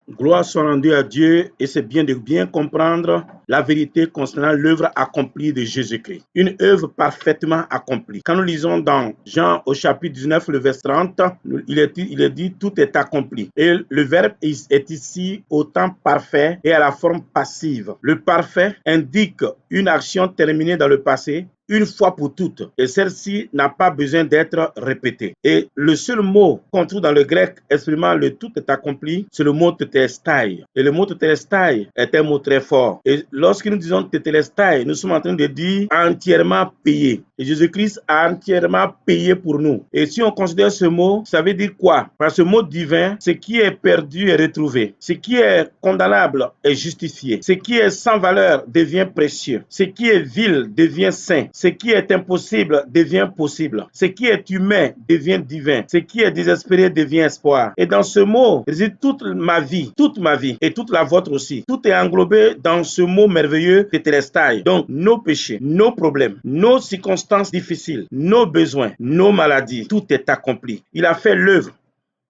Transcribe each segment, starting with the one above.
Gloire soit rendue à Dieu et c'est bien de bien comprendre la vérité concernant l'œuvre accomplie de Jésus-Christ. Une œuvre parfaitement accomplie. Quand nous lisons dans Jean au chapitre 19, le verset 30, il est dit tout est accompli. Et le verbe est ici au temps parfait et à la forme passive. Le parfait indique une action terminée dans le passé une fois pour toutes. Et celle-ci n'a pas besoin d'être répétée. Et le seul mot qu'on trouve dans le grec exprimant le tout est accompli, c'est le mot tetelestai. Et le mot tetelestai est un mot très fort. Et lorsque nous disons tetelestai, nous sommes en train de dire entièrement payé. Et Jésus-Christ a entièrement payé pour nous. Et si on considère ce mot, ça veut dire quoi? Par ce mot divin, ce qui est perdu est retrouvé. Ce qui est condamnable est justifié. Ce qui est sans valeur devient précieux. Ce qui est vil devient saint. Ce qui est impossible devient possible. Ce qui est humain devient divin. Ce qui est désespéré devient espoir. Et dans ce mot réside toute ma vie et toute la vôtre aussi. Tout est englobé dans ce mot merveilleux tetelestai. Donc nos péchés, nos problèmes, nos circonstances difficiles, nos besoins, nos maladies, tout est accompli. Il a fait l'œuvre.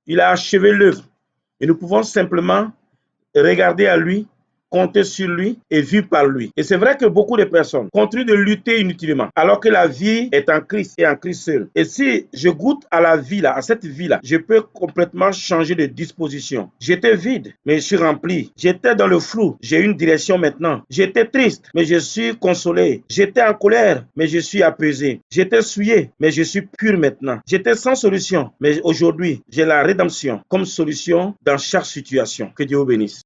Il a achevé l'œuvre. Et nous pouvons simplement regarder à lui, compter sur lui et vivre par lui. Et c'est vrai que beaucoup de personnes continuent de lutter inutilement, alors que la vie est en Christ et en Christ seul. Et si je goûte à la vie là, à cette vie là, je peux complètement changer de disposition. J'étais vide, mais je suis rempli. J'étais dans le flou, j'ai une direction maintenant. J'étais triste, mais je suis consolé. J'étais en colère, mais je suis apaisé. J'étais souillé, mais je suis pur maintenant. J'étais sans solution, mais aujourd'hui, j'ai la rédemption comme solution dans chaque situation. Que Dieu vous bénisse.